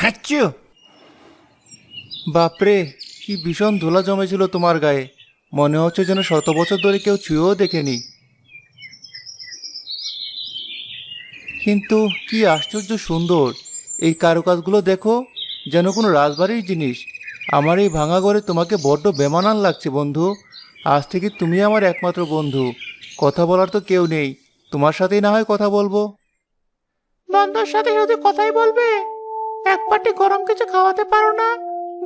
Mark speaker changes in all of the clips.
Speaker 1: হাচ্চু! বাপরে, কি ভীষণ ধুলা জমেছিল তোমার গায়ে। মনে হচ্ছে যেন শত বছর ধরে কেউ ছুঁয়েও দেখেনি। কিন্তু কি আশ্চর্য সুন্দর! এই কারুকাজগুলো দেখো, যেন কোনো রাজবাড়ির জিনিস। আমার এই ভাঙা ঘরে তোমাকে বড্ড বেমানান লাগছে বন্ধু। আজ থেকে তুমি আমার একমাত্র বন্ধু। কথা বলার তো কেউ নেই, তোমার সাথেই না হয় কথা বলবো।
Speaker 2: বন্ধুর সাথে শুধু কথাই বলবে? এক বাটি গরম কিছু খাওয়াতে পারো না?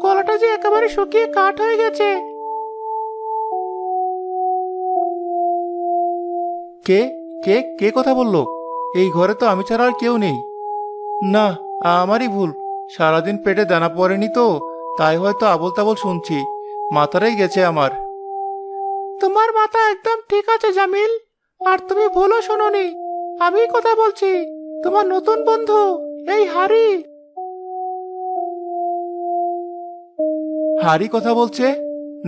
Speaker 2: গলাটা যে একেবারে শুকিয়ে কাঠ হয়ে গেছে।
Speaker 1: কে কে কে কথা বললো? এই ঘরে তো আমি ছাড়া আর কেউ নেই। না, আমারই ভুল। সারাদিন পেটে দানা পড়েনি তো, তাই হয়তো আবোল তাবোল শুনছি। মাথাটাই গেছে আমার।
Speaker 2: তোমার মাথা একদম ঠিক আছে জামিল। আর তুমি ভুলও শোনোনি, আমি কথা বলছি। তোমার নতুন বন্ধু, এই হারি।
Speaker 1: হারি কথা বলছে?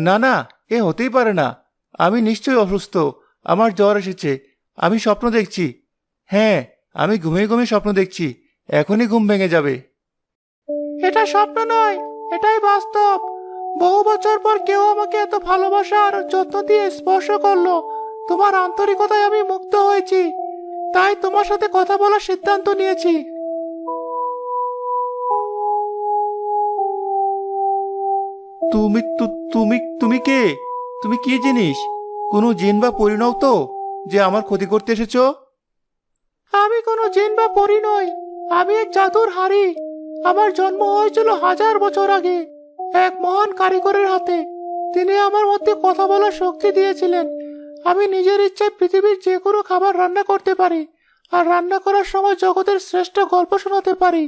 Speaker 1: না না, এ হতেই পারে না। আমি নিশ্চয়ই অসুস্থ। আমার জ্বর এসেছে। আমি স্বপ্ন দেখছি। হ্যাঁ, আমি ঘুমিয়ে ঘুমিয়ে স্বপ্ন দেখছি। এখনই ঘুম ভেঙে যাবে।
Speaker 2: এটা স্বপ্ন নয়, এটাই বাস্তব। বহু বছর পর কেউ আমাকে এত ভালোবাসা আর যত্ন দিয়ে স্পর্শ করলো। তোমার আন্তরিকতায় আমি মুগ্ধ হয়েছি, তাই তোমার সাথে কথা বলার সিদ্ধান্ত নিয়েছি।
Speaker 1: তুমি কে? তুমি কি জিনিস? কোনো জিন বা পরি নও তো, যে আমার ক্ষতি করতে এসেছো?
Speaker 2: আমি কোনো জিন বা পরী নই, আমি এক জাদুর হাড়ি। আমার জন্ম হয়েছিল 1000 বছর আগে, এক মহান কারিগরের হাতে। তিনি আমার মধ্যে কথা বলার শক্তি দিয়েছিলেন। আমি নিজের ইচ্ছায় পৃথিবীর যে কোনো খাবার রান্না করতে পারি, আর রান্না করার সময় জগতের শ্রেষ্ঠ গল্প শোনাতে পারি।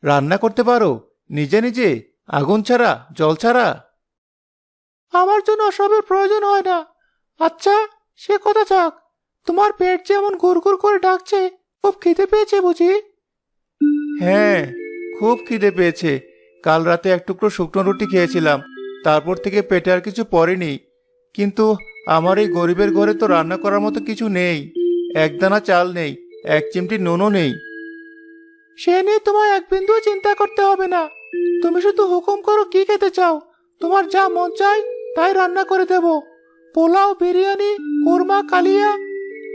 Speaker 1: রান্না করতে পারো? নিজে নিজে? আগুন ছাড়া, জল ছাড়া?
Speaker 2: আমার জন্য ওসবের প্রয়োজন হয় না। আচ্ছা, সে কথা যাক। তোমার পেট যেমন গুড়গুড় করে ডাকছে, খুব খিদে পেয়েছে বুঝি?
Speaker 1: হ্যাঁ, খুব খিদে পেয়েছে। কাল রাতে এক টুকরো শুকনো রুটি খেয়েছিলাম, তারপর থেকে পেটে আর কিছু পড়েনি। কিন্তু আমার এই গরিবের ঘরে তো রান্না করার মতো কিছু নেই। একদানা চাল নেই, এক চিমটি নুনও নেই।
Speaker 2: সে নিয়ে তোমায় এক বিন্দুও চিন্তা করতে হবে না। তুমি শুধু হুকুম করো কি খেতে চাও, তোমার যা মন চায় তাই রান্না করে দেব। পোলাও, বিরিয়ানি, কোরমা, কালিয়া,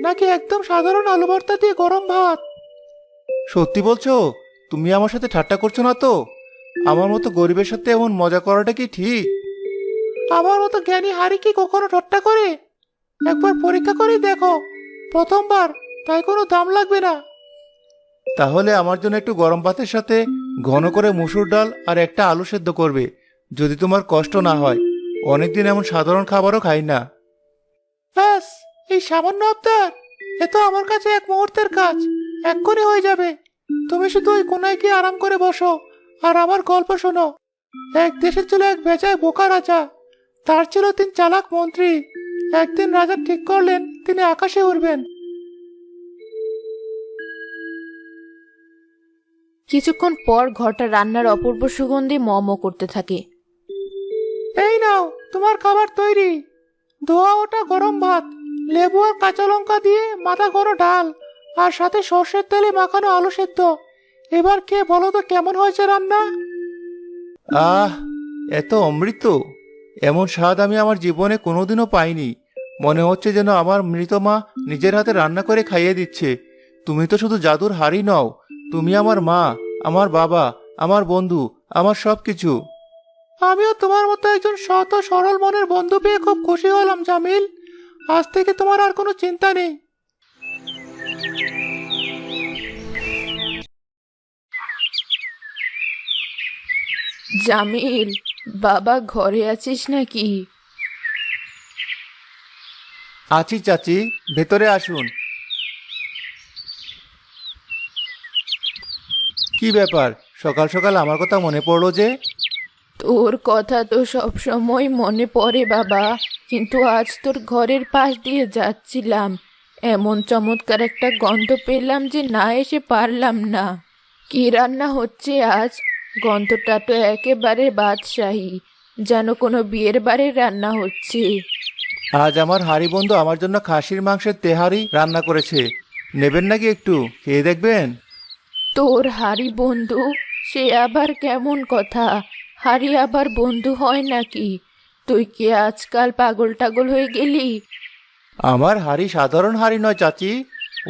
Speaker 2: নাকি একদম সাধারণ আলু ভর্তা দিয়ে গরম ভাত?
Speaker 1: সত্যি বলছো? তুমি আমার সাথে ঠাট্টা করছো না তো? আমার মতো গরিবের সাথে এমন মজা করাটা কি ঠিক?
Speaker 2: আমার মতো জ্ঞানী হারি কি কখনো ঠাট্টা করে? একবার পরীক্ষা করে দেখো। প্রথমবার, তাই কোনো দাম লাগবে না।
Speaker 1: তাহলে আমার জন্য একটু গরম ভাতের সাথে ঘন করে মসুর ডাল আর একটা আলু সেদ্ধ করবে, যদি তোমার কষ্ট না হয়। অনেকদিন এমন সাধারণ খাবারও খাই না।
Speaker 2: ব্যাস, এই সামান্য আবদার? এ তো আমার কাছে এক মুহূর্তের কাজ, এক্ষুনি হয়ে যাবে। তুমি শুধু ওই কোনায় গিয়ে আরাম করে বসো, আর আমার গল্প শোনো। এক দেশে ছিল এক বেজায় বোকা রাজা। তার ছিল 3 চালাক মন্ত্রী। একদিন রাজা ঠিক করলেন তিনি আকাশে উড়বেন।
Speaker 3: কিছুক্ষণ পর ঘরটা রান্নার অপূর্ব সুগন্ধে ম ম করতে থাকে।
Speaker 2: এই নাও, তোমার খাবার তৈরি। ধোয়া ওটা গরম ভাত, লেবু আর কাঁচা লঙ্কা দিয়ে মাথা গরম ডাল, আর সাথে সর্ষের তেলে মাখানো আলু সেদ্ধ। এবার কে বলো তো কেমন হয়েছে রান্না?
Speaker 1: আহ, এত অমৃত! এমন স্বাদ আমি আমার জীবনে কোনোদিনও পাইনি। মনে হচ্ছে যেন আমার মৃত মা নিজের হাতে রান্না করে খাইয়ে দিচ্ছে। তুমি তো শুধু জাদুর হাড়ি নও, তুমি আমার মা, আমার বাবা, আমার বন্ধু, আমার সবকিছু।
Speaker 2: আমিও তোমার মতো একজন সৎ ও সরল মনের বন্ধু পেয়ে খুব খুশি হলাম জামিল। আজ থেকে তোমার আর কোনো চিন্তা নেই।
Speaker 3: জামিল, বাবা ঘরে আছিস নাকি?
Speaker 1: আছি চাচি, ভেতরে আসুন। কি ব্যাপার, সকাল সকাল আমার কথা মনে পড়লো যে?
Speaker 3: তোর কথা তো সব সময় মনে পড়ে বাবা, কিন্তু আজ তোর ঘরের পাশ দিয়ে যাচ্ছিলাম, এমন চমৎকার একটা গন্ধ পেলাম যে না এসে পারলাম না। কি রান্না হচ্ছে আজ? গন্ধটা তো একেবারে বাদশাহী, যেন কোনো বিয়ের বাড়ির রান্না হচ্ছে।
Speaker 1: আজ আমার হাড়ি বন্ধু আমার জন্য খাসির মাংসের তেহারি রান্না করেছে। নেবেন নাকি একটু খেয়ে দেখবেন?
Speaker 3: তোর হাড়ি বন্ধু? সে আবার কেমন কথা? হাড়ি আবার বন্ধু হয় নাকি? তুই কি আজকাল পাগল টাগল হয়ে গেলি?
Speaker 1: আমার হাঁড়ি সাধারণ হাঁড়ি নয় চাচি,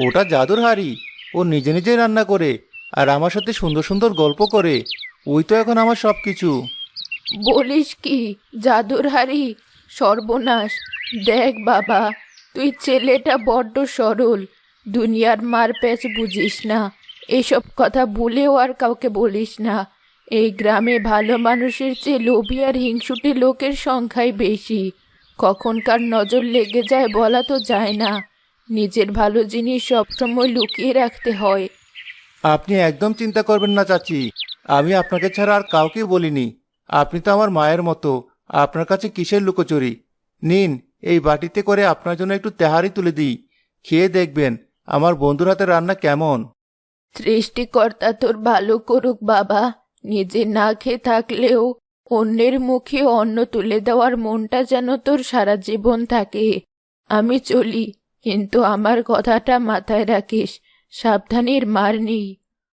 Speaker 1: ওটা জাদুর হাঁড়ি। ও নিজে নিজে রান্না করে আর আমার সাথে সুন্দর সুন্দর গল্প করে। ওই তো এখন আমার সব কিছু।
Speaker 3: বলিস কি, জাদুর হাড়ি? সর্বনাশ! দেখ বাবা, তুই ছেলেটা বড্ড সরল, দুনিয়ার মার প্যাচ বুঝিস না। এসব কথা ভুলেও আর কাউকে বলিস না। এই গ্রামে ভালো মানুষের চেয়ে লোভী আর হিংসুটে লোকের সংখ্যাই বেশি। কখনকার নজর লেগে যায় বলা তো যায় না। নিজের ভালো জিনিস সবসময় লুকিয়ে রাখতে হয়।
Speaker 1: আপনি একদম চিন্তা করবেন না চাচি, আমি আপনাকে ছাড়া আর কাউকে বলিনি। আপনি তো আমার মায়ের মতো, আপনার কাছে কিসের লুকোচুরি? নিন, এই বাটিতে করে আপনার জন্য একটু তেহারি তুলে দিই, খেয়ে দেখবেন আমার বন্ধুর হাতে রান্না কেমন।
Speaker 3: সৃষ্টিকর্তা তোর ভালো করুক বাবা। নিজে না খেয়ে থাকলেও অন্যের মুখে অন্ন তুলে দেওয়ার মনটা যেন তোর সারা জীবন থাকে। আমি চলি, কিন্তু আমার কথাটা মাথায় রাখিস, সাবধানের মার নেই।